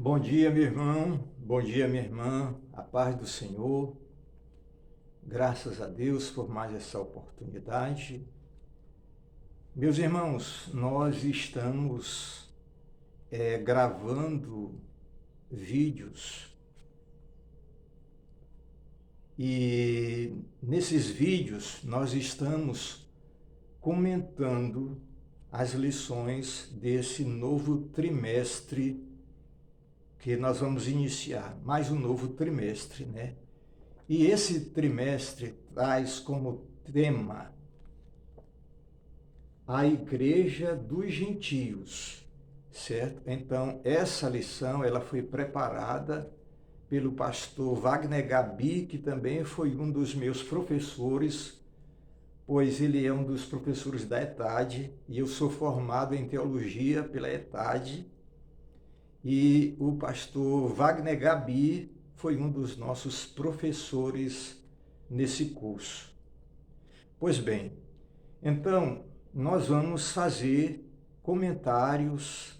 Bom dia, meu irmão. Bom dia, minha irmã. A paz do Senhor. Graças a Deus por mais essa oportunidade. Meus irmãos, nós estamos gravando vídeos e nesses vídeos nós estamos comentando as lições desse novo trimestre que nós vamos iniciar, mais um novo trimestre, né? E esse trimestre traz como tema a Igreja dos Gentios, certo? Então, essa lição ela foi preparada pelo pastor Wagner Gabi, que também foi um dos meus professores, pois ele é um dos professores da ETAD, e eu sou formado em teologia pela ETAD, e o pastor Wagner Gabi foi um dos nossos professores nesse curso. Pois bem, então nós vamos fazer comentários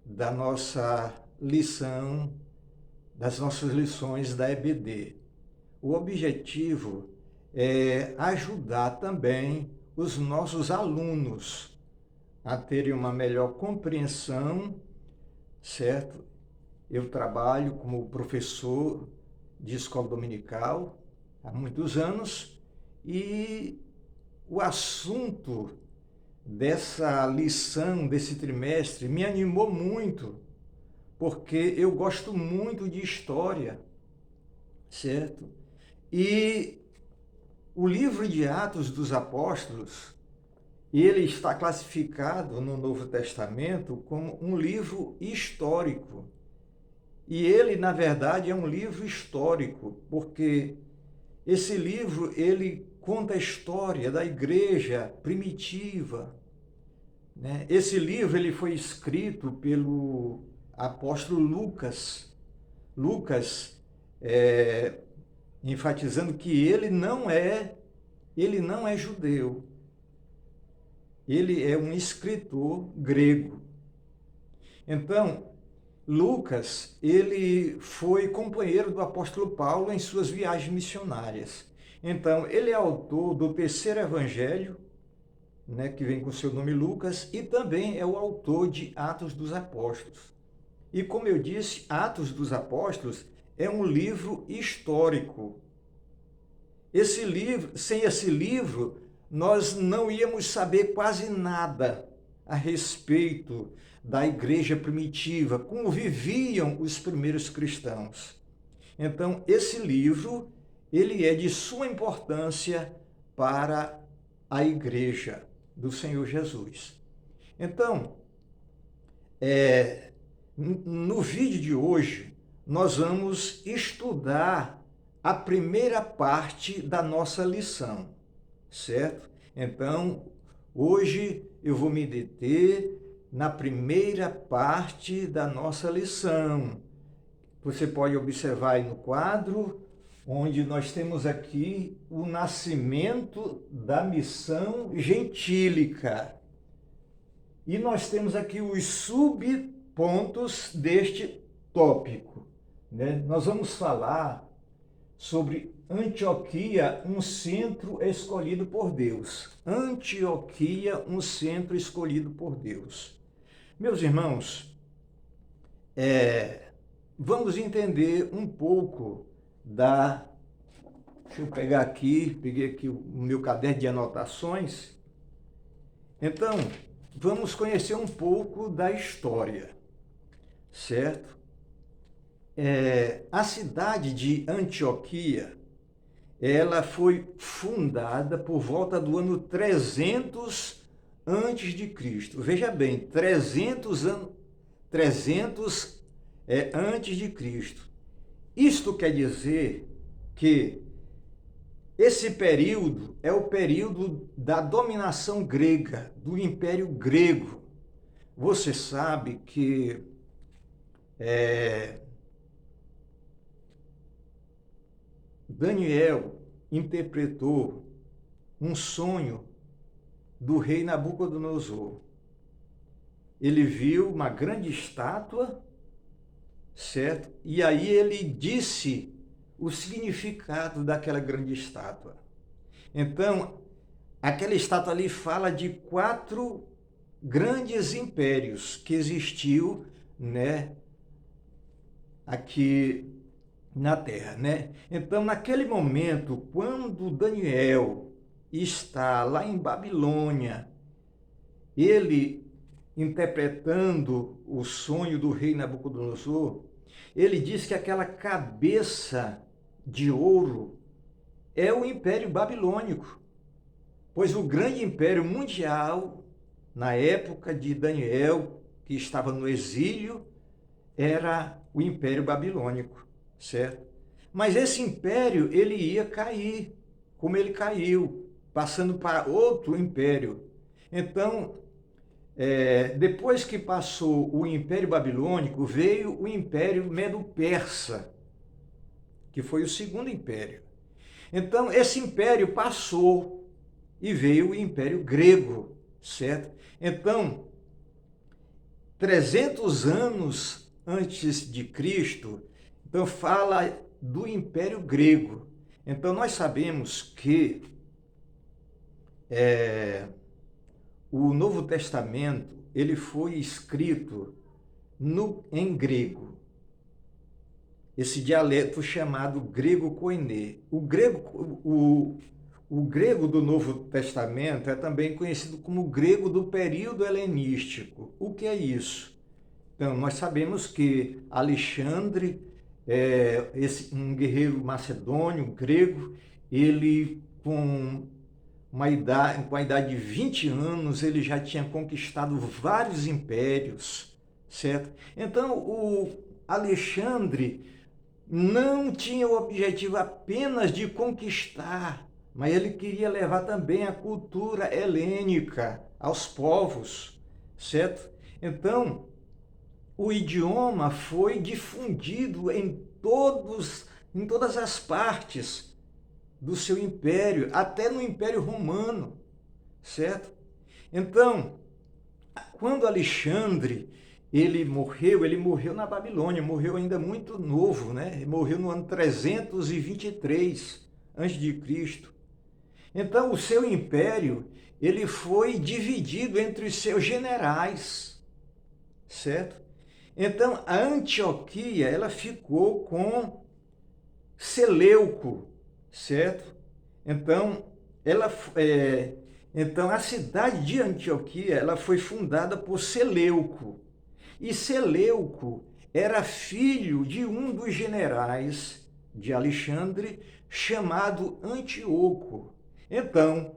da nossa lição, das nossas lições da EBD. O objetivo é ajudar também os nossos alunos a terem uma melhor compreensão, certo? Eu trabalho como professor de escola dominical há muitos anos e o assunto dessa lição, desse trimestre, me animou muito, porque eu gosto muito de história, certo? E o livro de Atos dos Apóstolos, ele está classificado no Novo Testamento como um livro histórico. E ele, na verdade, é um livro histórico, porque esse livro, ele conta a história da igreja primitiva, né? Esse livro, ele foi escrito pelo apóstolo Lucas. Lucas, enfatizando que ele não é judeu. Ele é um escritor grego. Então, Lucas, ele foi companheiro do apóstolo Paulo em suas viagens missionárias. Então, ele é autor do terceiro evangelho, né, que vem com seu nome Lucas, e também é o autor de Atos dos Apóstolos. E como eu disse, Atos dos Apóstolos é um livro histórico. Esse livro, sem esse livro, nós não íamos saber quase nada a respeito da igreja primitiva, como viviam os primeiros cristãos. Então, esse livro, ele é de suma importância para a igreja do Senhor Jesus. Então, no vídeo de hoje, nós vamos estudar a primeira parte da nossa lição, certo? Então, hoje eu vou me deter na primeira parte da nossa lição. Você pode observar aí no quadro, onde nós temos aqui o nascimento da missão gentílica. E nós temos aqui os subpontos deste tópico, né? Nós vamos falar sobre Antioquia, um centro escolhido por Deus. Antioquia, um centro escolhido por Deus. Meus irmãos, vamos entender um pouco da... Deixa eu pegar aqui, peguei aqui o meu caderno de anotações. Então, vamos conhecer um pouco da história, certo? A cidade de Antioquia, ela foi fundada por volta do ano 300 antes de Cristo. Veja bem, 300 antes de Cristo. Isto quer dizer que esse período é o período da dominação grega, do Império Grego. Você sabe que Daniel interpretou um sonho do rei Nabucodonosor. Ele viu uma grande estátua, certo? E aí ele disse o significado daquela grande estátua. Então, aquela estátua ali fala de 4 grandes impérios que existiu, né, aqui na Terra, né? Então, naquele momento, quando Daniel está lá em Babilônia, ele interpretando o sonho do rei Nabucodonosor, ele diz que aquela cabeça de ouro é o Império Babilônico, pois o grande império mundial, na época de Daniel, que estava no exílio, era o Império Babilônico, certo? Mas esse império, ele ia cair, como ele caiu, passando para outro império. Então, depois que passou o Império Babilônico, veio o Império Medo-Persa, que foi o segundo império. Então, esse império passou e veio o Império Grego, certo? Então, 300 anos antes de Cristo, então fala do Império Grego. Então, nós sabemos que o Novo Testamento ele foi escrito em grego. Esse dialeto chamado grego koiné. O grego do Novo Testamento é também conhecido como grego do período helenístico. O que é isso? Então, nós sabemos que Alexandre, um guerreiro macedônio, grego, ele com a idade de 20 anos, ele já tinha conquistado vários impérios, certo? Então, o Alexandre não tinha o objetivo apenas de conquistar, mas ele queria levar também a cultura helênica aos povos, certo? Então, o idioma foi difundido em todas as partes do seu império, até no Império Romano, certo? Então, quando Alexandre ele morreu na Babilônia, morreu ainda muito novo, né? Ele morreu no ano 323 a.C. Então, o seu império ele foi dividido entre os seus generais, certo? Então, a Antioquia ela ficou com Seleuco, certo? Então, então a cidade de Antioquia ela foi fundada por Seleuco. E Seleuco era filho de um dos generais de Alexandre, chamado Antíoco. Então,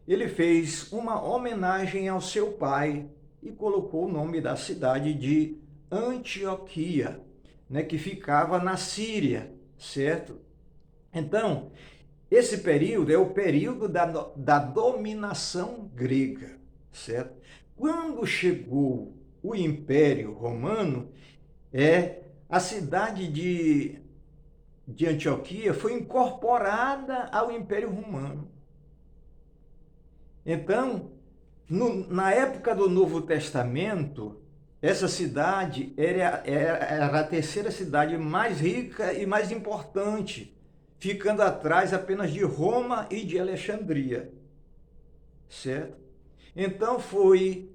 ele fez uma homenagem ao seu pai e colocou o nome da cidade de Antioquia, né, que ficava na Síria, certo? Então, esse período é o período da dominação grega, certo? Quando chegou o Império Romano, a cidade de Antioquia foi incorporada ao Império Romano. Então, na época do Novo Testamento, essa cidade era a terceira cidade mais rica e mais importante, ficando atrás apenas de Roma e de Alexandria, certo? Então foi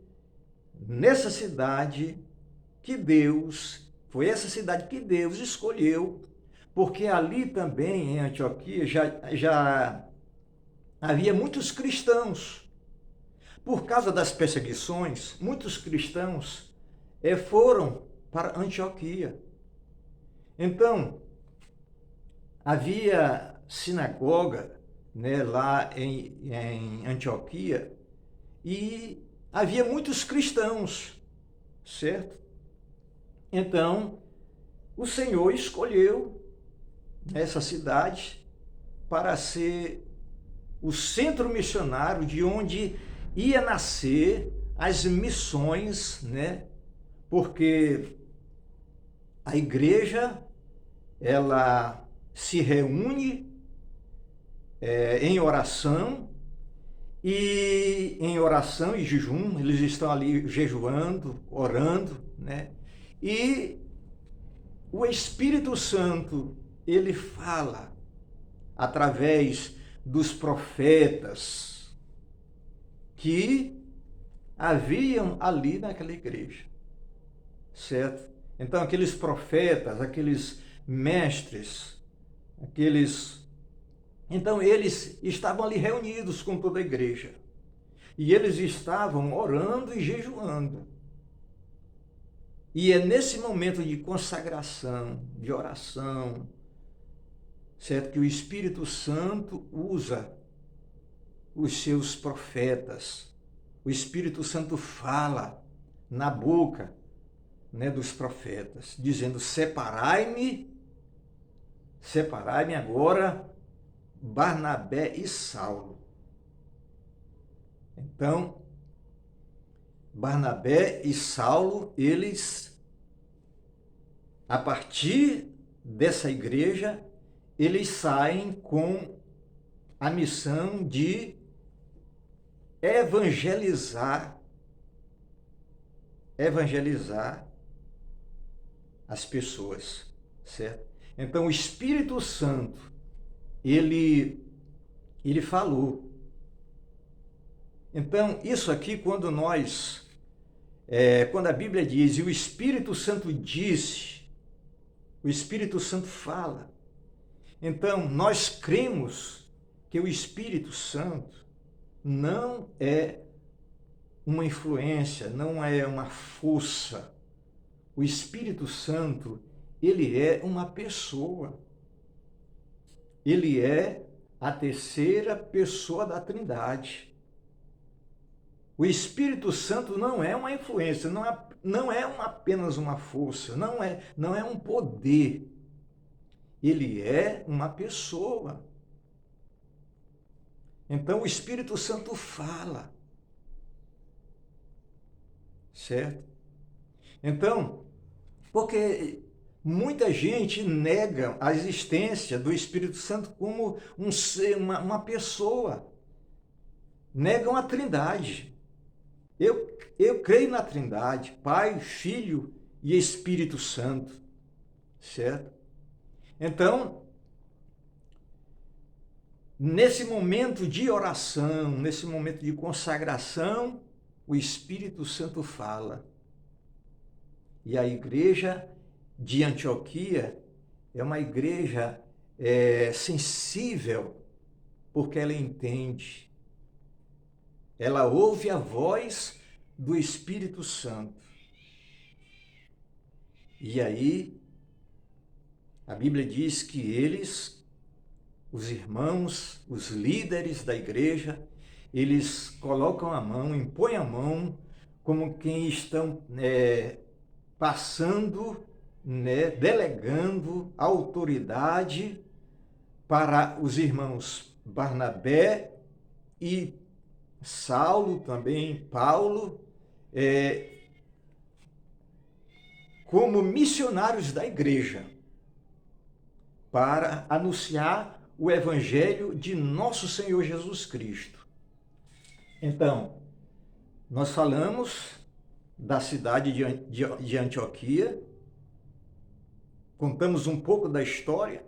nessa cidade foi essa cidade que Deus escolheu, porque ali também em Antioquia já havia muitos cristãos. Por causa das perseguições, muitos cristãos foram para Antioquia. Então, havia sinagoga, né, lá em Antioquia e havia muitos cristãos, certo? Então, o Senhor escolheu essa cidade para ser o centro missionário de onde ia nascer as missões, né? Porque a igreja, ela se reúne em oração e jejum, eles estão ali jejuando, orando, né? E o Espírito Santo, ele fala através dos profetas que haviam ali naquela igreja, certo? Então, aqueles profetas, aqueles mestres, então eles estavam ali reunidos com toda a igreja. E eles estavam orando e jejuando. E é nesse momento de consagração, de oração, certo? Que o Espírito Santo usa os seus profetas. O Espírito Santo fala na boca, né, dos profetas, dizendo: separai-me agora Barnabé e Saulo. Então, Barnabé e Saulo, eles, a partir dessa igreja, eles saem com a missão de evangelizar as pessoas, certo? Então, o Espírito Santo, ele falou. Então, isso aqui, quando a Bíblia diz, e o Espírito Santo disse, o Espírito Santo fala. Então, nós cremos que o Espírito Santo não é uma influência, não é uma força. O Espírito Santo, ele é uma pessoa. Ele é a terceira pessoa da Trindade. O Espírito Santo não é uma influência, não é apenas uma força, não é um poder. Ele é uma pessoa. Então o Espírito Santo fala. Certo? Então, porque muita gente nega a existência do Espírito Santo como um ser, uma pessoa. Negam a Trindade. Eu creio na Trindade, Pai, Filho e Espírito Santo, certo? Então, nesse momento de oração, nesse momento de consagração, o Espírito Santo fala. E a igreja de Antioquia é uma igreja sensível, porque ela entende. Ela ouve a voz do Espírito Santo. E aí, a Bíblia diz que eles, os irmãos, os líderes da igreja, eles colocam a mão, impõem a mão, como quem estão passando, né, delegando autoridade para os irmãos Barnabé e Saulo, também Paulo, como missionários da igreja, para anunciar o evangelho de nosso Senhor Jesus Cristo. Então, nós falamos da cidade de Antioquia, contamos um pouco da história.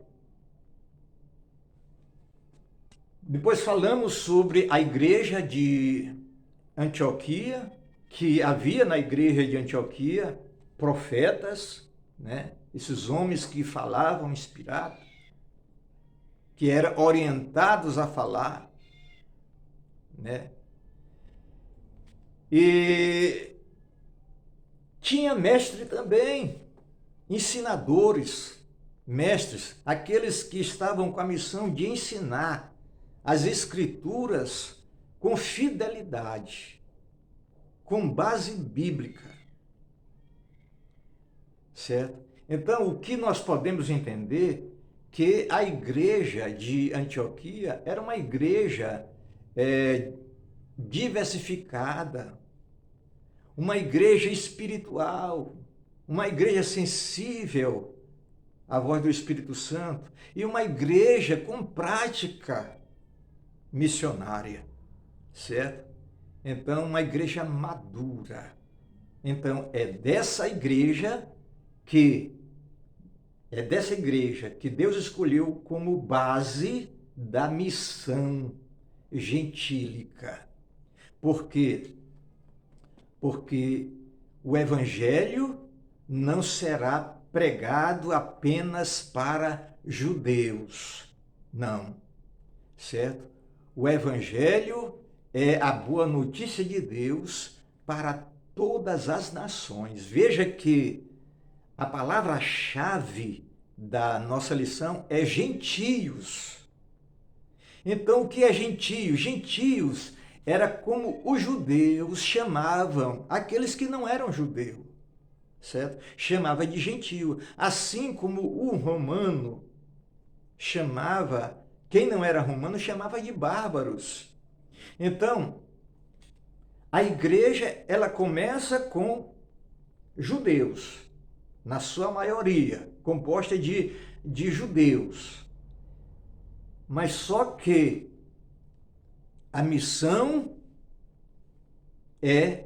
Depois falamos sobre a igreja de Antioquia, que havia na igreja de Antioquia profetas, né? Esses homens que falavam inspirados, que eram orientados a falar, né? E tinha mestre também, ensinadores, mestres, aqueles que estavam com a missão de ensinar as Escrituras com fidelidade, com base bíblica, certo? Então, o que nós podemos entender que a igreja de Antioquia era uma igreja diversificada, uma igreja espiritual, uma igreja sensível à voz do Espírito Santo e uma igreja com prática missionária, certo? Então, uma igreja madura. Então, é dessa igreja que É dessa igreja que Deus escolheu como base da missão gentílica. Por quê? Porque o evangelho não será pregado apenas para judeus. Não, certo? O evangelho é a boa notícia de Deus para todas as nações. Veja que a palavra-chave da nossa lição é gentios. Então, o que é gentios? Gentios era como os judeus chamavam aqueles que não eram judeus, certo? Chamava de gentio. Assim como o romano chamava, quem não era romano chamava de bárbaros. Então, a igreja, ela começa com judeus, na sua maioria, composta de judeus. Mas só que a missão é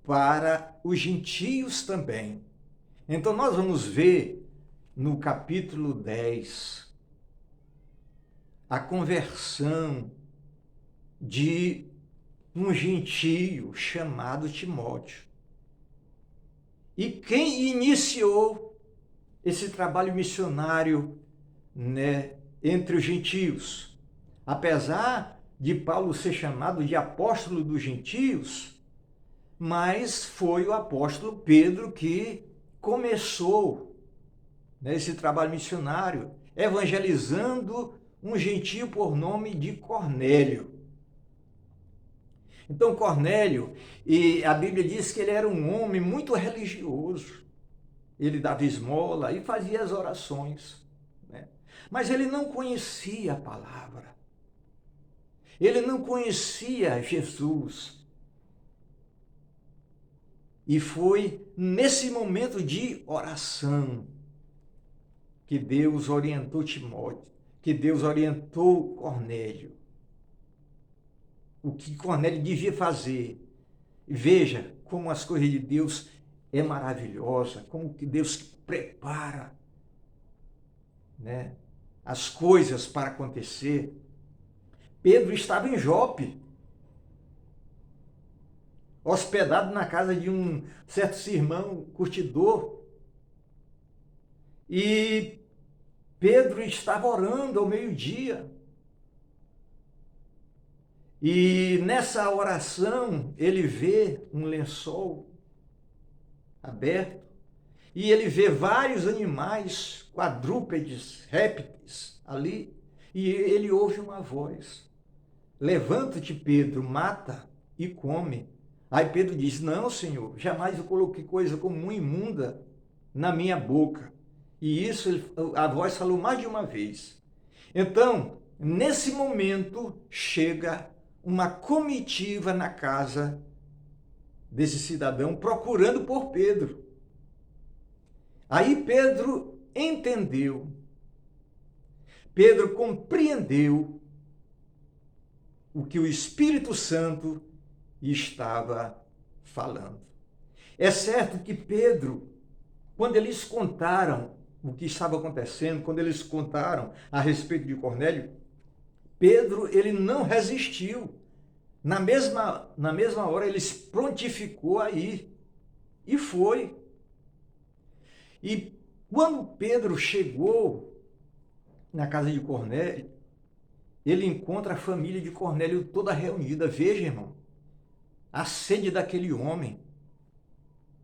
para os gentios também. Então nós vamos ver no capítulo 10 a conversão de um gentio chamado Timóteo. E quem iniciou esse trabalho missionário, né, entre os gentios? Apesar de Paulo ser chamado de apóstolo dos gentios, mas foi o apóstolo Pedro que começou, né, esse trabalho missionário, evangelizando um gentio por nome de Cornélio. Então Cornélio, e a Bíblia diz que ele era um homem muito religioso. Ele dava esmola e fazia as orações, né? Mas ele não conhecia a palavra. Ele não conhecia Jesus. E foi nesse momento de oração que Deus orientou Timóteo, que Deus orientou Cornélio. O que Cornélio devia fazer. Veja como as coisas de Deus é maravilhosa, como que Deus prepara, né, as coisas para acontecer. Pedro estava em Jope, hospedado na casa de um certo sermão curtidor. E Pedro estava orando ao meio-dia. E nessa oração ele vê um lençol aberto e ele vê vários animais, quadrúpedes, répteis ali, e ele ouve uma voz: levanta-te, Pedro, mata e come. Aí Pedro diz: não, Senhor, jamais eu coloquei coisa comum imunda na minha boca. E isso a voz falou mais de uma vez. Então, nesse momento, chega uma comitiva na casa desse cidadão procurando por Pedro. Aí Pedro entendeu, Pedro compreendeu o que o Espírito Santo estava falando. É certo que Pedro, quando eles contaram o que estava acontecendo, quando eles contaram a respeito de Cornélio, Pedro, ele não resistiu. Na mesma hora, ele se prontificou a ir. E foi. E quando Pedro chegou na casa de Cornélio, ele encontra a família de Cornélio toda reunida. Veja, irmão, a sede daquele homem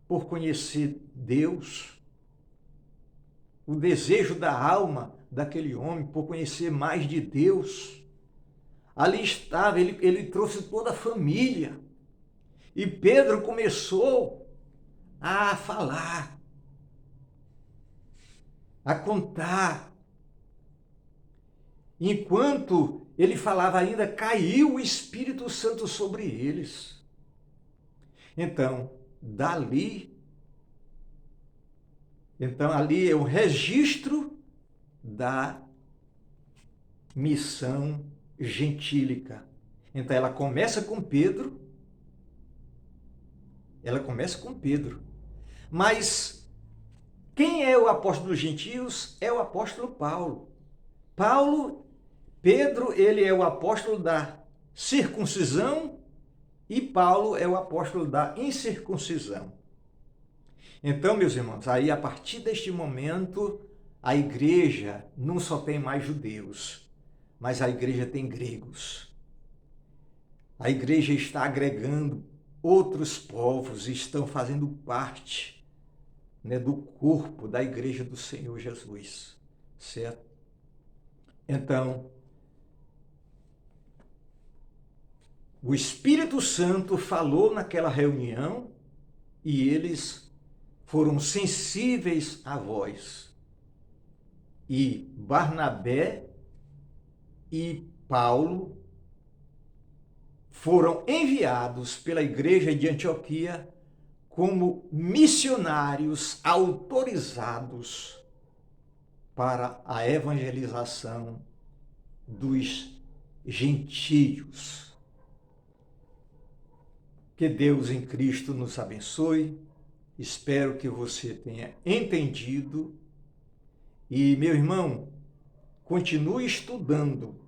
por conhecer Deus, o desejo da alma daquele homem por conhecer mais de Deus. Ali estava, ele trouxe toda a família. E Pedro começou a falar, a contar. Enquanto ele falava ainda, caiu o Espírito Santo sobre eles. Então, ali é o registro da missão gentílica. Então ela começa com Pedro. Mas quem é o apóstolo dos gentios? É o apóstolo Paulo. Pedro, ele é o apóstolo da circuncisão e Paulo é o apóstolo da incircuncisão. Então, meus irmãos, aí a partir deste momento, a igreja não só tem mais judeus, mas a igreja tem gregos. A igreja está agregando outros povos e estão fazendo parte, né, do corpo da igreja do Senhor Jesus, certo? Então, o Espírito Santo falou naquela reunião e eles foram sensíveis à voz. E Barnabé e Paulo foram enviados pela igreja de Antioquia como missionários autorizados para a evangelização dos gentios. Que Deus em Cristo nos abençoe. Espero que você tenha entendido. E, meu irmão, continue estudando,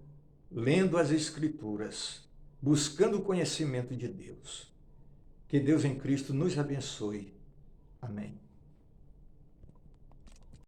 lendo as Escrituras, buscando o conhecimento de Deus. Que Deus em Cristo nos abençoe. Amém.